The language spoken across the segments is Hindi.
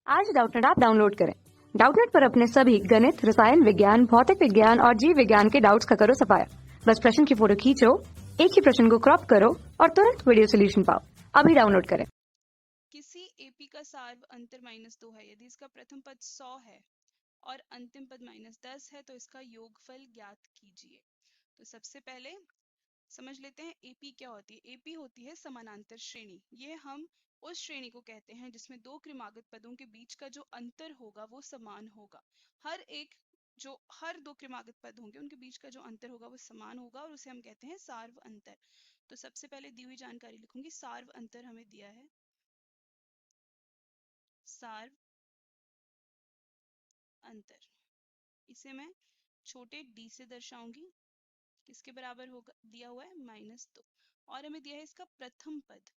आज डाउटनेट ऐप डाउनलोड करें। डाउटनेट पर अपने सभी गणित, रसायन विज्ञान, भौतिक विज्ञान और जीव विज्ञान के डाउट्स का करो सफाया। बस प्रश्न की फोटो खींचो, एक ही प्रश्न को क्रॉप करो और तुरंत वीडियो सोल्यूशन पाओ। अभी डाउनलोड करें। किसी एपी का सार्व अंतर -2 है। यदि इसका प्रथम पद 100 है और अंतिम पद -10 है तो इसका योगफल ज्ञात कीजिए। तो सबसे पहले समझ लेते हैं एपी क्या होती है। एपी होती है समानांतर श्रेणी। ये हम उस श्रेणी को कहते हैं जिसमें दो क्रमागत पदों के बीच का जो अंतर होगा वो समान होगा। हर दो क्रमागत पद होंगे उनके बीच का जो अंतर होगा वो समान होगा और उसे हम कहते हैं सार्व अंतर। तो सबसे पहले दी हुई जानकारी लिखूंगी। सार्व अंतर हमें दिया है, सार्व अंतर, इसे मैं छोटे d से दर्शाऊंगी। किसके बराबर होगा? दिया हुआ है -2। और हमें दिया है इसका प्रथम पद।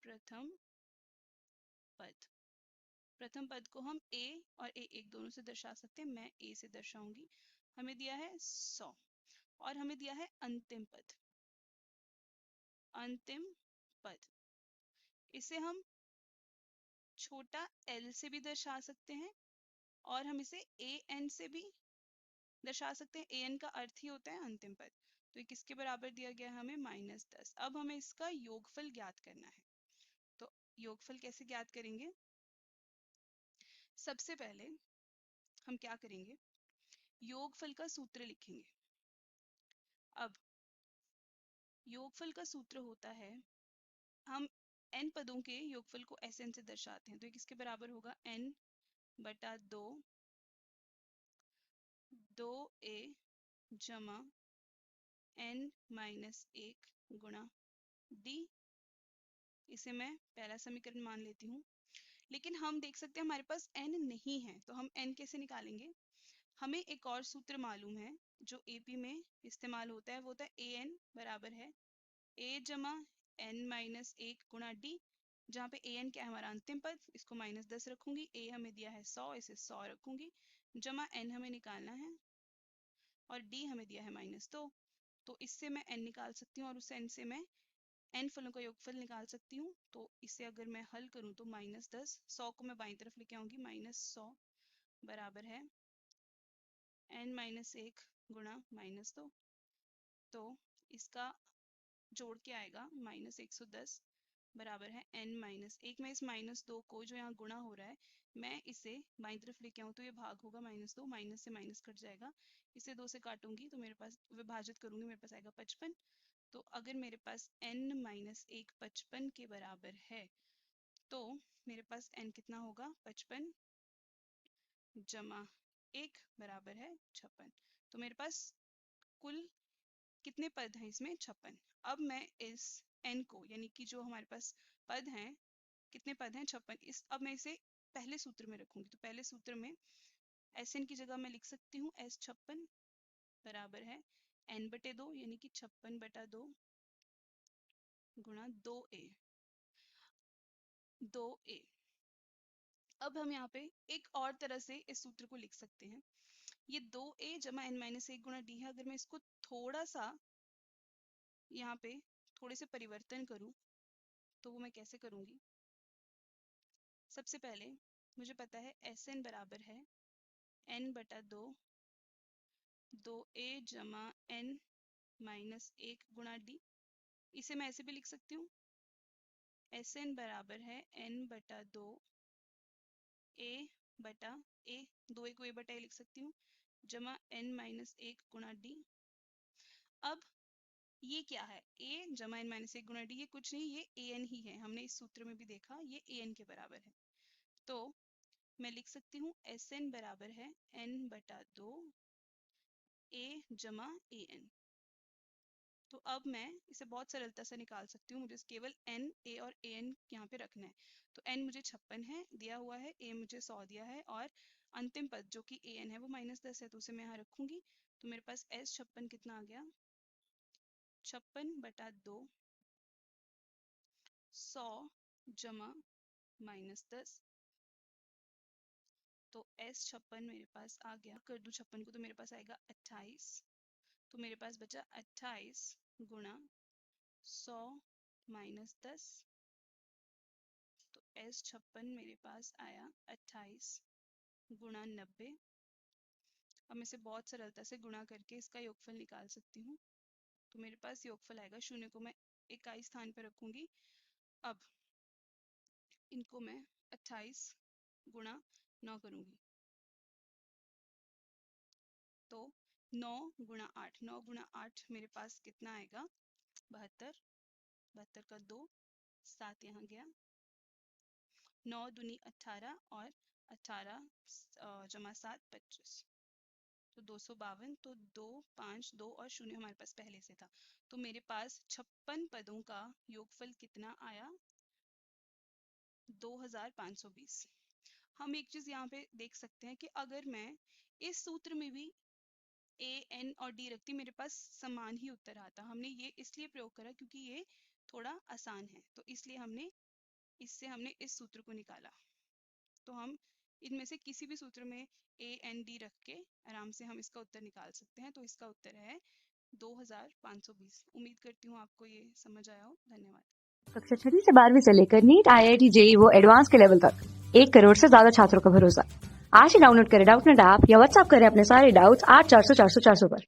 प्रथम पद प्रथम पद को हम a और a1 दोनों से दर्शा सकते हैं। मैं a से दर्शाऊंगी। हमें दिया है 100 और हमें दिया है अंतिम पद। अंतिम पद इसे हम छोटा l से भी दर्शा सकते हैं और हम इसे an से भी दर्शा सकते हैं। an का अर्थ ही होता है अंतिम पद। तो ये किसके बराबर दिया गया है? हमें -10। अब हमें इसका योगफल ज्ञात करना है। तो योगफल कैसे ज्ञात करेंगे? सबसे पहले हम क्या करेंगे, योगफल का सूत्र लिखेंगे। अब योगफल का सूत्र होता है, हम n पदों के योगफल को Sn से दर्शाते हैं। तो ये किसके बराबर होगा? n/2 2a जमा n-1 गुणा d। इसे मैं पहला समीकरण मान लेती हूँ। लेकिन हम देख सकते हैं हमारे पास n नहीं है, तो हम n कैसे निकालेंगे? हमें एक और सूत्र मालूम है जो एपी में इस्तेमाल होता है, वो होता है an बराबर है a जमा n-1 गुणा d, जहाँ पे an क्या है? हमारा अंतिम पद। इसको -10 रखूंगी। a हमें दिया है 100, इसे 100 रखूंगी, जमा n हमें निकालना है और d हमें दिया है -2। तो इससे मैं n निकाल सकती हूँ और उस n से मैं n फलों का योगफल निकाल सकती हूँ। तो इसे अगर मैं हल करूँ तो -10, 100 को मैं बाईं तरफ लेके आऊंगी, -100 बराबर है n-1 गुणा -2। तो इसका जोड़ के आएगा -110 बराबर है n-1। मैं इस -2 को जो यहाँ गुणा हो रहा है मैं इसे बाईं तरफ लेके आऊँ तो ये भाग होगा -2, माइनस से माइनस कट जाएगा। इसे 2 से काटूंगी तो मेरे पास, विभाजित करूंगी, मेरे पास आएगा 55। तो अगर मेरे पास n-1 55 के बराबर है तो मेरे पास n कितना होगा? 55 जमा 1 बराबर है 56। तो मेरे पास कुल कितने पद हैं इसमें? 56। अब मैं इस n को, यानी कि जो हमारे पास पद हैं, कितने पद हैं? 56। अब मैं इसे पहले सूत्र में रखूंगी। तो पहले सूत्र में Sn की जगह मैं लिख सकती हूँ S56 बराबर है n/2, यानी कि 56/2 गुणा 2a। 2a। अब हम यहाँ पे एक और तरह से इस सूत्र को लिख सकते हैं। ये 2a जमा n-1 गुणा d है। अगर मैं इसको थोड़ा सा यहाँ पे थोड़े से परिवर्तन करूँ तो वो मैं कैसे करूँगी? सबसे पहले मुझे पता है Sn बराबर है n/2 2a जमा n-1 गुणा d। इसे मैं ऐसे भी लिख सकती हूँ, Sn बराबर है n/2 a/a, 2a को a/a लिख सकती हूँ, जमा n-1 गुणा d। अब ये क्या है? a जमा n-1 गुणा d, ये कुछ नहीं, ये an ही है। हमने इस सूत्र में भी देखा, ये an के बराबर है। तो मैं लिख सकती हूँ Sn बराबर है n/2 a जमा an। तो अब मैं इसे बहुत सरलता से निकाल सकती हूँ। मुझे केवल n, a और an यहाँ पे रखना है। तो n मुझे 56 है दिया हुआ है, a मुझे 100 दिया है और अंतिम पद जो कि an है वो -10 है, तो उसे मैं यहाँ रखूंगी। तो मेरे पास S56 कितना आ गया? 56/2 100 जमा -10। तो S56 मेरे पास आ गया। कर दूं 56 को तो मेरे पास आएगा 28। तो मेरे पास बचा 28 गुणा 100 -10। तो S 56 मेरे पास आया 28 गुणा 90। अब मैं इसे बहुत सरलता से गुणा करके इसका योगफल निकाल सकती हूँ। तो मेरे पास योगफल आएगा, शून्य को मैं इकाई स्थान पर रखूंगी। अब इनको मैं 28 गुणा 9 करूंगी, तो 9 गुणा 8, 9 गुणा 8 मेरे पास कितना आएगा, 72। 72 का 2, 7 यहाँ गया, 9 दूनी 18 और 18 जमा 7 25, तो 252। तो 2 5 2 और 0 हमारे पास पहले से था, तो मेरे पास 56 पदों का योगफल कितना आया, 2520। हम एक चीज यहाँ पे देख सकते हैं कि अगर मैं इस सूत्र में भी ए एन और डी रखती, मेरे पास समान ही उत्तर आता। हमने ये इसलिए प्रयोग करा क्योंकि ये थोड़ा आसान है, तो इसलिए हमने इस सूत्र को निकाला। तो हम इनमें से किसी भी सूत्र में ए एन डी रख के आराम से हम इसका उत्तर निकाल सकते हैं। तो इसका उत्तर है 2520। उम्मीद करती हूँ आपको ये समझ आया हो। धन्यवाद। कक्षा 6 से 12वीं से लेकर नीट, IIT, JEE वो एडवांस के लेवल तक 1 करोड़ से ज्यादा छात्रों का भरोसा। आज ही डाउनलोड करें डाउटनेट ऐप या व्हाट्सएप करें अपने सारे डाउट्स 8400 400 400 पर।